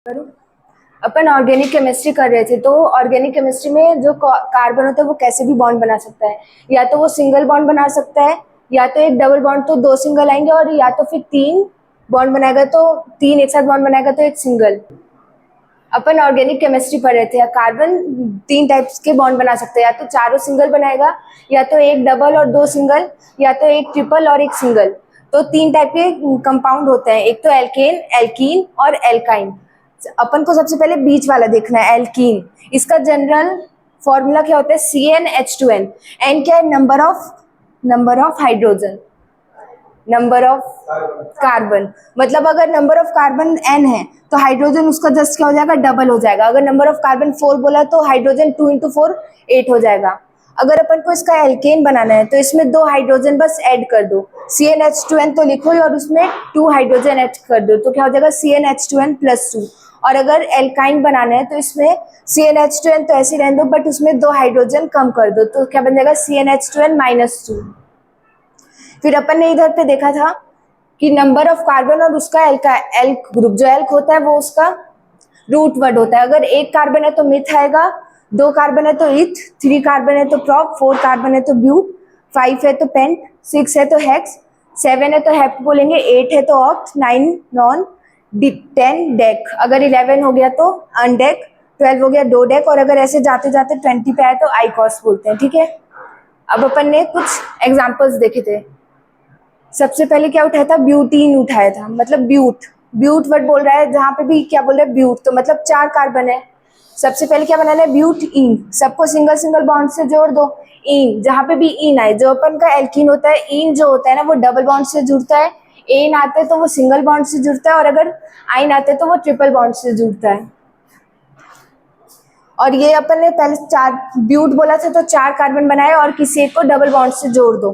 करूं। अपन organic chemistry कर रहे थे, तो ऑर्गेनिक केमिस्ट्री में जो कार्बन होता है वो कैसे भी बॉन्ड बना सकता है। या तो वो सिंगल बॉन्ड बना सकता है, या तो एक डबल बॉन्ड, तो दो सिंगल आएंगे, और या तो फिर तीन बॉन्ड बनाएगा तो तीन एक साथ बॉन्ड बनाएगा तो एक सिंगल। अपन ऑर्गेनिक केमिस्ट्री पढ़ रहे थे, कार्बन तीन टाइप्स के बॉन्ड बना सकते हैं, या तो चारों सिंगल बनाएगा, या तो एक डबल और दो सिंगल, या तो एक ट्रिपल और एक सिंगल। तो तीन टाइप के कंपाउंड होते हैं, एक तो एल्केन, एल्कीन और एल्काइन। अपन को सबसे पहले बीच वाला देखना है, एल्कीन। इसका जनरल फॉर्मूला क्या होता है? CnH2n। एन क्या है? Number of hydrogen, number of carbon. मतलब अगर नंबर ऑफ कार्बन n है तो हाइड्रोजन उसका जस्ट क्या हो जाएगा? डबल हो जाएगा। अगर नंबर ऑफ कार्बन 4 बोला तो हाइड्रोजन 2 इंटू 4 8 हो जाएगा। अगर अपन को इसका एल्केन बनाना है तो इसमें दो हाइड्रोजन बस ऐड कर दो, CnH2n तो लिखो ही, और उसमें 2 हाइड्रोजन ऐड कर दो, तो क्या हो जाएगा? CnH2n plus 2। और अगर एल्काइन बनाना है तो इसमें CnH2n तो ऐसे रहने दो, बट उसमें दो हाइड्रोजन कम कर दो, तो क्या बन जाएगा? CnH2n minus 2। फिर अपन ने इधर पे देखा था कि नंबर ऑफ कार्बन और उसका एल्क ग्रुप, जो एल्क होता है वो उसका रूट वर्ड होता है। अगर एक कार्बन है तो मिथ आएगा, दो कार्बन है तो इथ, थ्री कार्बन है तो प्रॉप, फोर कार्बन है तो ब्यूट, फाइव है तो पेंट, सिक्स है तो हेक्स, सेवन है तो हेप्ट बोलेंगे, एट है तो ऑक्ट, नाइन नॉन, 10 डेक, अगर 11 हो गया तो अनडेक, 12 हो गया डो डेक, और अगर ऐसे जाते जाते 20 पे आए तो आईकॉस बोलते हैं। ठीक है, अब अपन ने कुछ एग्जाम्पल्स देखे थे। सबसे पहले क्या उठाया था? ब्यूटीन उठाया था, मतलब ब्यूट। ब्यूट वर्ड बोल रहा है, जहां पे भी क्या बोल रहा है? ब्यूट, तो मतलब चार कार्बन है। सबसे पहले क्या बनाना है? ब्यूट इन। सबको सिंगल सिंगल बॉन्ड से जोड़ दो। इन, जहां पे भी इन आए, जो अपन का एल्कीन होता है, इन जो होता है ना वो डबल बॉन्ड से जुड़ता है, एन आते तो वो सिंगल बॉन्ड से जुड़ता है, और अगर आइन आते तो वो ट्रिपल बॉन्ड से जुड़ता है। और ये अपन ने पहले चार ब्यूट बोला था तो चार कार्बन बनाए, और किसी एक को डबल बॉन्ड से जोड़ दो,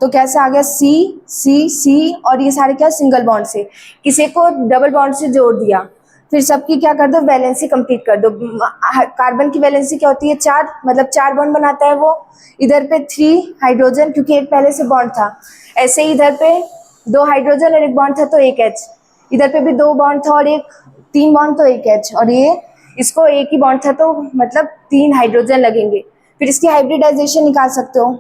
तो कैसे आ गया? सी सी सी, और ये सारे क्या? सिंगल बॉन्ड से। किसी को डबल बॉन्ड से जोड़ दिया, फिर सबकी क्या कर दो? वैलेंसी कंप्लीट कर दो। कार्बन की वैलेंसी क्या होती है? चार, मतलब चार बॉन्ड बनाता है वो। इधर पे 3 हाइड्रोजन, क्योंकि एक पहले से बॉन्ड था। ऐसे ही इधर पे दो हाइड्रोजन और एक बॉन्ड था तो एक एच। इधर पे भी दो बॉन्ड था और एक, तीन बॉन्ड तो एक एच, और ये इसको एक ही बॉन्ड था तो मतलब तीन हाइड्रोजन लगेंगे। फिर इसकी हाइब्रिडाइजेशन निकाल सकते हो।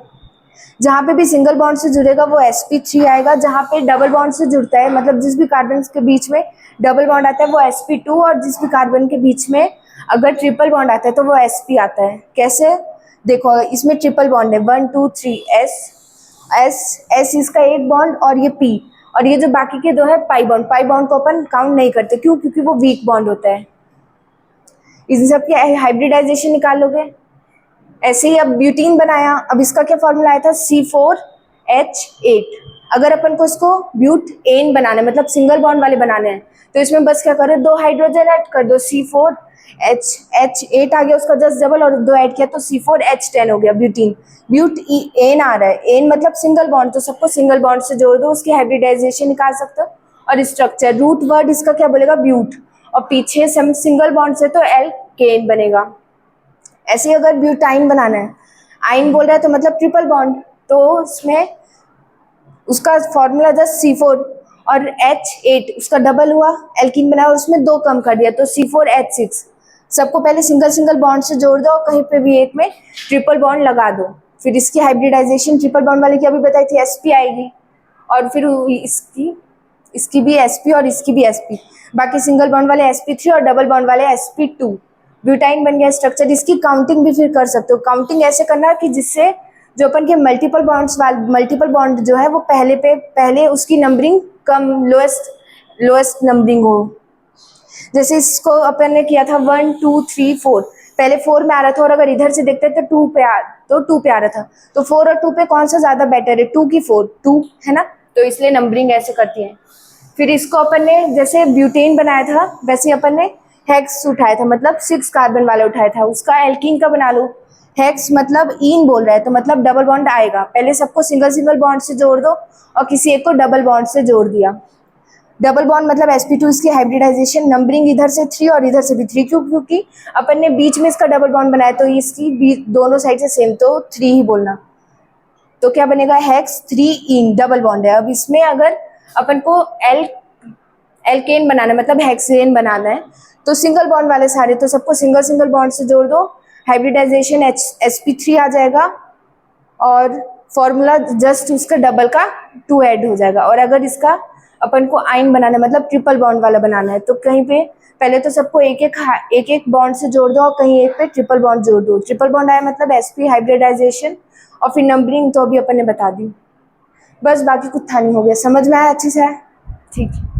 जहाँ पे भी सिंगल बॉन्ड से जुड़ेगा वो sp3 आएगा, जहाँ पे डबल बॉन्ड से जुड़ता है, मतलब जिस भी कार्बन के बीच में डबल बॉन्ड आता है वो sp2, और जिस भी कार्बन के बीच में अगर ट्रिपल बॉन्ड आता है तो वो sp आता है। कैसे? देखो, इसमें ट्रिपल बॉन्ड है, 1 2 3, एस इसका एक बॉन्ड, और ये p, और ये जो बाकी के दो है पाई बॉन्ड। पाई बॉन्ड को अपन काउंट नहीं करते, क्यों? क्योंकि वो वीक बॉन्ड होता है। इन सब की हाइब्रिडाइजेशन निकाल लोगे। ऐसे ही अब ब्यूटीन बनाया, अब इसका क्या फॉर्मूला आया था? C4H8। अगर अपन को इसको ब्यूट एन बनाना है, मतलब सिंगल बॉन्ड वाले बनाने हैं, तो इसमें बस क्या करो? दो हाइड्रोजन ऐड कर दो, C4H8 आ गया, उसका जस्ट डबल, और दो ऐड किया तो C4H10 हो गया ब्यूटीन। ब्यूट एन आ रहा है, एन मतलब सिंगल बॉन्ड, तो सबको सिंगल बॉन्ड से जोड़ दो, उसकी हाइब्रिडाइजेशन निकाल सकते हो। और स्ट्रक्चर रूट वर्ड इसका क्या बोलेगा? ब्यूट, और पीछे सिंगल बॉन्ड से तो एल्केन बनेगा। ऐसे ही अगर ब्यूटाइन बनाना है, आइन बोल रहा है तो मतलब ट्रिपल बॉन्ड, तो उसमें उसका फॉर्मूला जस्ट C4 और H8, उसका डबल हुआ, एल्कीन बनाया और उसमें दो कम कर दिया तो C4H6। सबको पहले सिंगल सिंगल बॉन्ड से जोड़ दो, कहीं पे भी एक में ट्रिपल बॉन्ड लगा दो। फिर इसकी हाइब्रिडाइजेशन ट्रिपल बॉन्ड वाले की अभी बताई थी, sp आएगी, और फिर इसकी भी sp और इसकी भी sp। बाकी सिंगल बॉन्ड वाले sp3 और डबल बॉन्ड वाले sp2। ब्यूटाइन बन गया स्ट्रक्चर। इसकी काउंटिंग भी फिर कर सकते हो। काउंटिंग ऐसे करना कि जिससे जो अपन के मल्टीपल बॉन्ड जो है वो पहले उसकी नंबरिंग कम, लोएस्ट नंबरिंग हो। जैसे इसको अपन ने किया था 1 2 3 4, पहले 4 में आ रहा था, और अगर इधर से देखते तो 2 पे आ रहा था, तो 4 और 2 पे कौन सा ज्यादा बेटर है? 2 की 4, 2 है ना, तो इसलिए नंबरिंग ऐसे करती है। फिर इसको अपन ने जैसे ब्यूटेन बनाया था वैसे ही अपन ने हेक्स उठाया था, मतलब 6 कार्बन वाला उठाया था। उसका एल्कीन का बना लो। हेक्स मतलब इन बोल रहा है तो मतलब डबल बॉन्ड आएगा, पहले सबको सिंगल सिंगल बॉन्ड से जोड़ दो और किसी एक को डबल बॉन्ड से जोड़ दिया। डबल बॉन्ड मतलब sp2, इसकी हाइब्रिडाइजेशन, नंबरिंग इधर से 3 और इधर से भी 3, क्योंकि अपन ने बीच में इसका डबल बॉन्ड बनाया तो इसकी दोनों साइड से सेम, तो 3 ही बोलना। तो क्या बनेगा? हेक्स 3 इन, डबल बॉन्ड है। अब इसमें अगर अपन को एल्केन बनाना है, मतलब हेक्सेन बनाना है, तो सिंगल बॉन्ड वाले सारे तो सबको सिंगल सिंगल बॉन्ड से जोड़ दो, हाइब्रिडाइजेशन sp3 आ जाएगा और फॉर्मूला जस्ट उसका डबल का 2 ऐड हो जाएगा। और अगर इसका अपन को आयन बनाना है, मतलब ट्रिपल बॉन्ड वाला बनाना है, तो कहीं पे पहले तो सबको एक एक बॉन्ड से जोड़ दो और कहीं एक पे ट्रिपल बॉन्ड जोड़ दो। ट्रिपल बॉन्ड आया मतलब sp हाइब्रिडाइजेशन, और फिर नंबरिंग तो अभी अपन ने बता दी। बस बाकी कुछ था नहीं, हो गया, समझ में आया अच्छे से? है ठीक है।